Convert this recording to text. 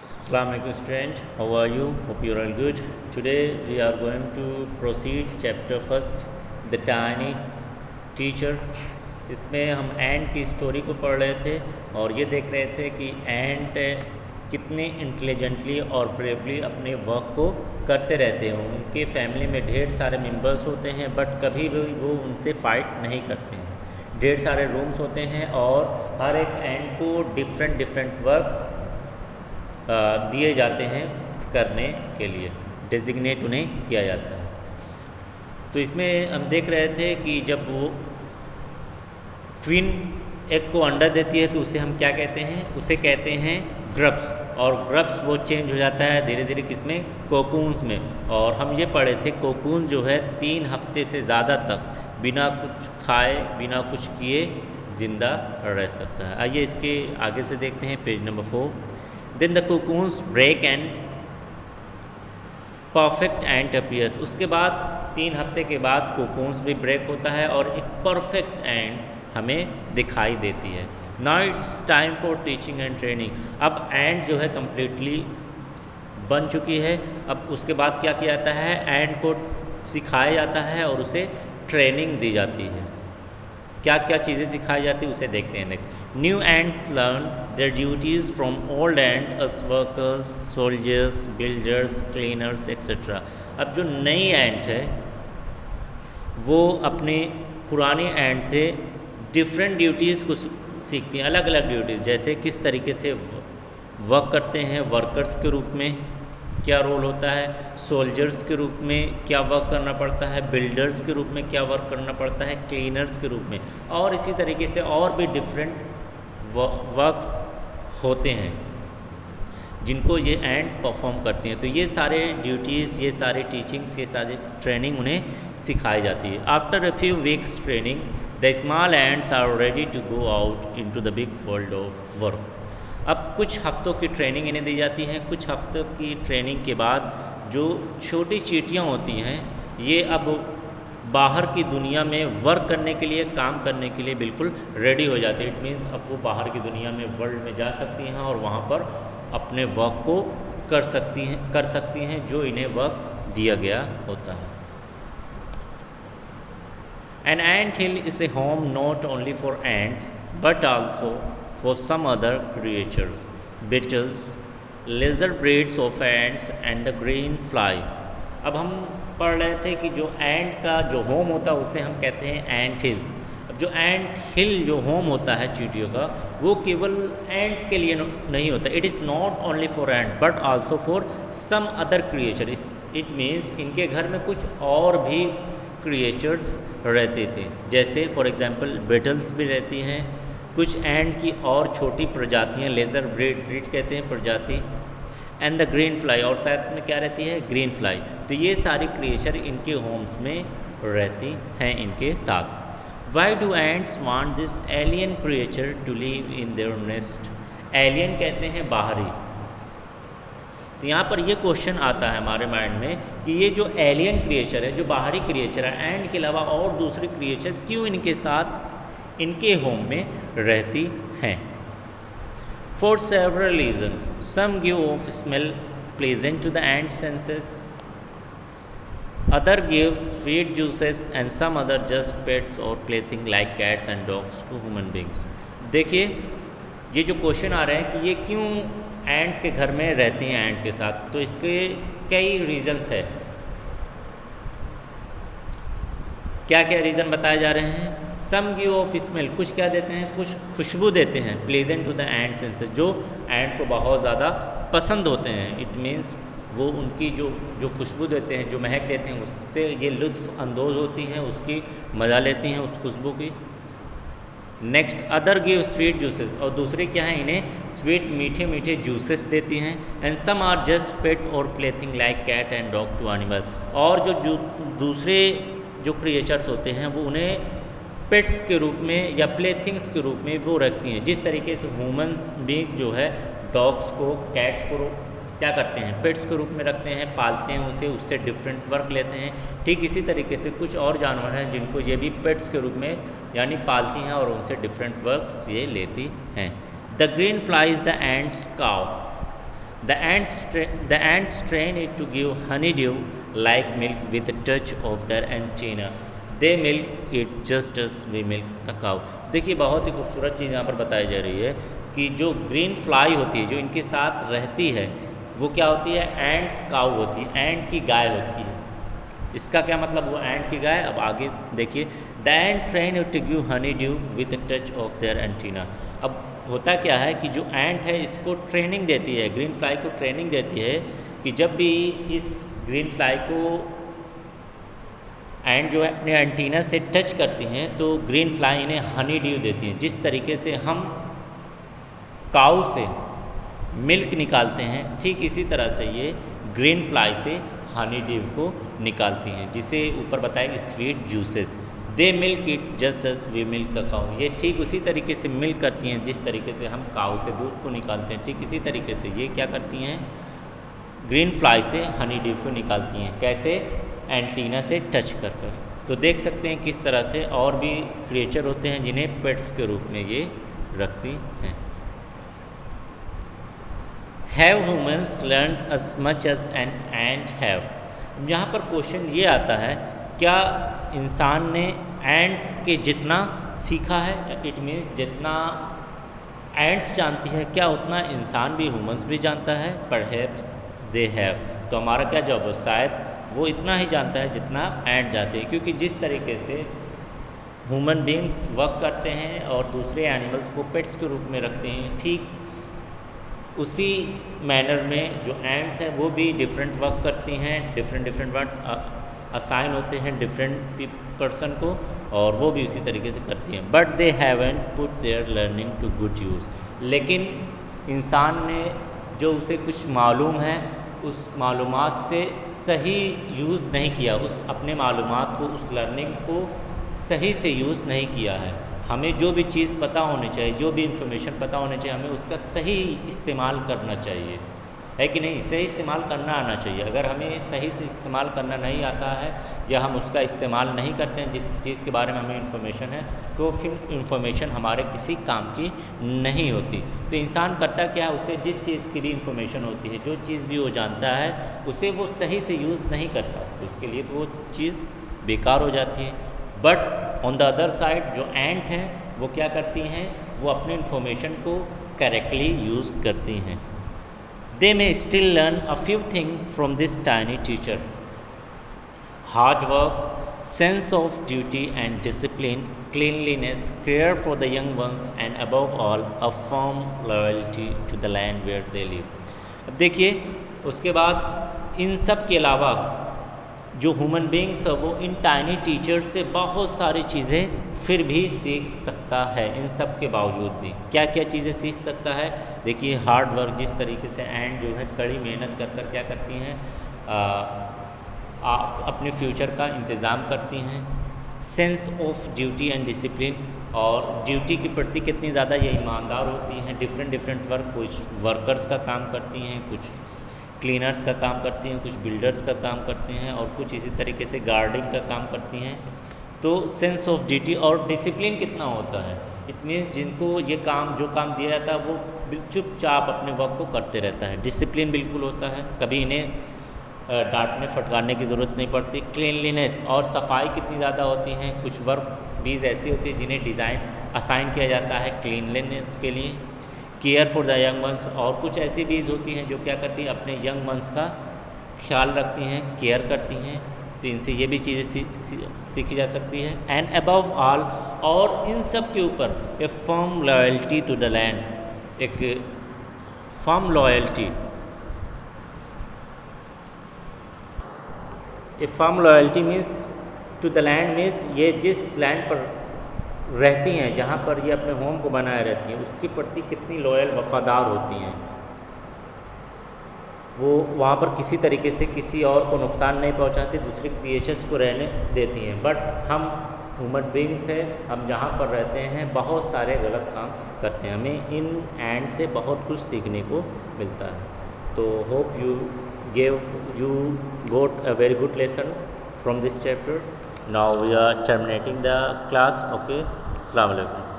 Assalamualaikum student, how are you? Hope you are all good. Today we are going to proceed chapter first, the tiny teacher. इसमें हम एंट की story को पढ़ रहे थे और ये देख रहे थे कि एंट कितने इंटेलिजेंटली और ब्रेवली अपने वर्क को करते रहते हैं। उनके फैमिली में ढेर सारे मेंबर्स होते हैं बट कभी भी वो उनसे फाइट नहीं करते हैं। ढेर सारे रूम्स होते हैं और हर एक एंट को डिफरेंट वर्क दिए जाते हैं करने के लिए, डेजिग्नेट उन्हें किया जाता है। तो इसमें हम देख रहे थे कि जब वो ट्विन एग को अंडा देती है तो उसे हम क्या कहते हैं, उसे कहते हैं ग्रब्स। और ग्रब्स वो चेंज हो जाता है धीरे धीरे किसमें, कोकून्स में। और हम ये पढ़े थे कोकून जो है 3 हफ्ते से ज़्यादा तक बिना कुछ खाए बिना कुछ किए ज़िंदा रह सकता है। आइए इसके आगे से देखते हैं page number 4। Then the cocoons break and perfect ant appears। उसके बाद 3 हफ्ते के बाद कोकून्स भी ब्रेक होता है और एक परफेक्ट एंट हमें दिखाई देती है। Now it's time for teaching and training। अब एंट जो है कम्प्लीटली बन चुकी है। अब उसके बाद क्या किया जाता है, एंट को सिखाया जाता है और उसे ट्रेनिंग दी जाती है। क्या क्या चीज़ें सिखाई जाती है उसे देखते हैं next. New ant learn their duties from old ants workers, soldiers, builders, cleaners etcetera. अब जो नई एंट है वो अपने पुराने एंट से डिफरेंट ड्यूटीज़ को सीखती हैं, अलग अलग ड्यूटीज़। जैसे किस तरीके से वर्क करते हैं, वर्कर्स के रूप में क्या रोल होता है, सोल्जर्स के रूप में क्या वर्क करना पड़ता है, बिल्डर्स के रूप में क्या वर्क करना पड़ता है, क्लीनर्स के रूप में, और इसी तरीके से और भी डिफरेंट वर्क्स होते हैं जिनको ये एंड्स परफॉर्म करती हैं। तो ये सारे ड्यूटीज़, ये सारे टीचिंग्स, ये सारी ट्रेनिंग उन्हें सिखाई जाती है। After a few weeks training the small ants are ready to go out into the big world of work. अब कुछ हफ्तों की ट्रेनिंग इन्हें दी जाती है। कुछ हफ्तों की ट्रेनिंग के बाद जो छोटी चींटियाँ होती हैं ये अब बाहर की दुनिया में वर्क करने के लिए, काम करने के लिए बिल्कुल रेडी हो जाती है। इट मीन्स अब वो बाहर की दुनिया में, वर्ल्ड में जा सकती हैं और वहाँ पर अपने वर्क को कर सकती हैं जो इन्हें वर्क दिया गया होता है। An ant hill is a home not only for ants but also for some other creatures, beetles, lizard breeds of ants and the green fly। अब हम पढ़ रहे थे कि जो एंट का जो होम होता है उसे हम कहते हैं एंट हिल। अब जो एंट हिल जो होम होता है चींटियों का, वो केवल एंट्स के लिए नहीं होता। It is not only for ant but also for some other creature. It means इनके घर में कुछ और भी क्रिएचर्स रहते थे, जैसे फॉर एग्जांपल बेटल्स भी रहती हैं, कुछ एंट की और छोटी प्रजातियां, लेजर ब्रीड कहते हैं प्रजाति, एंड द ग्रीन फ्लाई, और साथ में क्या रहती है, ग्रीन फ्लाई। तो ये सारी क्रिएचर इनके होम्स में रहती हैं इनके साथ। Why do ants want this alien creature to live in their nest. Alien कहते हैं बाहरी। तो यहाँ पर ये क्वेश्चन आता है हमारे माइंड में कि ये जो एलियन क्रिएचर है, जो बाहरी क्रिएचर है, एंट के अलावा और दूसरे क्रिएचर क्यों इनके साथ इनके होम में रहती हैं। For several reasons, some give off smell pleasant to the ant senses, other give sweet juices and some other just pets और plaything like cats and dogs to human beings. देखिए ये जो क्वेश्चन आ रहे हैं कि ये क्यों एंट्स के घर में रहती हैं एंट्स के साथ, तो इसके कई रीजन्स है। क्या क्या रीज़न बताए जा रहे हैं। सम गिव ऑफ स्मेल, कुछ क्या देते हैं, कुछ खुशबू देते हैं, pleasant to the ant senses, जो एंट को बहुत ज़्यादा पसंद होते हैं। इट मीन्स वो उनकी जो खुशबू देते हैं, जो महक देते हैं, उससे ये लुत्फ़ अंदोज़ होती हैं, उसकी मज़ा लेती हैं उस खुशबू की। Next, other give sweet juices, और दूसरे क्या हैं, इन्हें स्वीट मीठे मीठे जूसेस देती हैं। And some are just pet और plaything like cat and dog to animal, और जो दूसरे जो क्रिएचर्स होते हैं वो उन्हें पेट्स के रूप में या प्लेथिंग्स के रूप में वो रखती हैं। जिस तरीके से ह्यूमन बीइंग जो है डॉग्स को, कैट्स को क्या करते हैं, पेट्स के रूप में रखते हैं, पालते हैं उसे, उससे डिफरेंट वर्क लेते हैं, ठीक इसी तरीके से कुछ और जानवर हैं जिनको ये भी पेट्स के रूप में यानी पालती हैं और उनसे डिफरेंट वर्क्स ये लेती हैं। The green fly is the ants cow. The ants train it to give honeydew like milk with a touch of their antenna. They milk it just as we milk the cow. देखिए बहुत ही खूबसूरत चीज़ यहाँ पर बताई जा रही है कि जो ग्रीन फ्लाई होती है, जो इनके साथ रहती है, वो क्या होती है? एंड्स काउ होती है, एंड की गाय होती है। इसका क्या मतलब हुआ? एंड की गाय। अब आगे देखिए, the ant train it to give honey dew with touch of their antenna. अब होता क्या है कि जो एंट है इसको ट्रेनिंग देती है, ग्रीन फ्लाई को ट्रेनिंग देती है कि जब भी इस ग्रीन फ्लाई को एंड जो है अपने एंटीना से टच करती हैं तो ग्रीन फ्लाई इन्हें हनी ड्यू देती हैं। जिस तरीके से हम काऊ से मिल्क निकालते हैं, ठीक इसी तरह से ये ग्रीन फ्लाई से हनी ड्यू को निकालती हैं, जिसे ऊपर बताया sweet juices. They milk it just as we milk the cow. ये ठीक उसी तरीके से मिल्क करती हैं जिस तरीके से हम काऊ से दूध को निकालते हैं, ठीक इसी तरीके से ये क्या करती हैं? ग्रीन फ्लाई से हनी ड्यू को निकालती हैं। कैसे? एंटीना से टच कर कर। तो देख सकते हैं किस तरह से और भी क्रिएचर होते हैं जिन्हें पेट्स के रूप में ये रखती हैं। Have humans learn as much as an ant have? यहाँ पर क्वेश्चन ये आता है, क्या इंसान ने एंट्स के जितना सीखा है? इट मीन्स जितना एंट्स जानती है क्या उतना इंसान भी, ह्यूमन्स भी जानता है? Perhaps they have. तो हमारा क्या जवाब है? शायद वो इतना ही जानता है जितना एंट जानते हैं, क्योंकि जिस तरीके से ह्यूमन बींग्स वर्क करते हैं और दूसरे एनिमल्स को पेट्स के रूप में रखते हैं, ठीक उसी मैनर में जो एंट्स हैं वो भी डिफरेंट वर्क करती हैं, डिफरेंट वर्क असाइन होते हैं डिफरेंट पर्सन को, और वो भी उसी तरीके से करती हैं। But they haven't put their learning to good use. लेकिन इंसान ने जो उसे कुछ मालूम है उस मालूमात से सही यूज़ नहीं किया, उस अपने मालूमात को, उस लर्निंग को सही से यूज़ नहीं किया है। हमें जो भी चीज़ पता होनी चाहिए, जो भी इंफॉर्मेशन पता होनी चाहिए, हमें उसका सही इस्तेमाल करना चाहिए, है कि नहीं? सही इस्तेमाल करना आना चाहिए। अगर हमें सही से इस्तेमाल करना नहीं आता है या हम उसका इस्तेमाल नहीं करते हैं जिस चीज़ के बारे में हमें इन्फॉर्मेशन है, तो फिर इन्फॉर्मेशन हमारे किसी काम की नहीं होती। तो इंसान करता क्या है? उसे जिस चीज़ की भी इन्फॉर्मेशन होती है, जो चीज़ भी वो जानता है, उसे वो सही से यूज़ नहीं करता, तो उसके लिए तो वो चीज़ बेकार हो जाती है। But on the other side जो एंट हैं वो क्या करती हैं? वो अपने इन्फॉर्मेशन को करेक्टली यूज़ करती हैं। They may still learn a few things from this tiny teacher. Hard work, sense of duty and discipline, cleanliness, care for the young ones, and above all, a firm loyalty to the land where they live. अब देखिए उसके बाद इन सब के अलावा जो human beings है वो इन टाइनी टीचर से बहुत सारी चीज़ें फिर भी सीख सकता है। इन सब के बावजूद भी क्या क्या चीज़ें सीख सकता है? देखिए हार्ड वर्क, जिस तरीके से एंड जो है कड़ी मेहनत कर कर क्या करती हैं, अपने फ्यूचर का इंतज़ाम करती हैं। Sense of duty and discipline, और ड्यूटी के प्रति कितनी ज़्यादा ये ईमानदार होती हैं। डिफरेंट वर्क, कुछ वर्कर्स का काम करती हैं, कुछ क्लीनर्स का काम करती हैं, कुछ बिल्डर्स का काम करते हैं, और कुछ इसी तरीके से गार्डिंग का काम करती हैं। तो सेंस ऑफ ड्यूटी और डिसिप्लिन कितना होता है? इट मीन्स जिनको ये काम, जो काम दिया जाता है वो चुपचाप अपने वर्क को करते रहता है। डिसिप्लिन बिल्कुल होता है, कभी इन्हें डांटने फटकारने की ज़रूरत नहीं पड़ती। क्लीनलीनेस और सफाई कितनी ज़्यादा होती हैं। कुछ वर्क बीज ऐसी होती है जिन्हें डिज़ाइन असाइन किया जाता है क्लीनलीनेस के लिए। Care for the young ones, और कुछ ऐसी बीज होती हैं जो क्या करती हैं, अपने यंग वंस का ख्याल रखती हैं, केयर करती हैं। तो इनसे ये भी चीज़ें सीखी जा सकती है। एंड अबव ऑल, और इन सब के ऊपर a firm loyalty to the land, एक firm loyalty, a firm loyalty means to the land, means ये जिस लैंड पर रहती हैं, जहाँ पर ये अपने होम को बनाए रहती हैं, उसके प्रति कितनी लॉयल, वफादार होती हैं। वो वहाँ पर किसी तरीके से किसी और को नुकसान नहीं पहुँचाती, दूसरे क्रिएचर्स को रहने देती हैं। बट हम ह्यूमन बींग्स हैं, हम जहाँ पर रहते हैं बहुत सारे गलत काम करते हैं। हमें इन एंड से बहुत कुछ सीखने को मिलता है। तो hope you got a very good lesson from this chapter. Now we are terminating the class. Okay, Assalamu alaikum.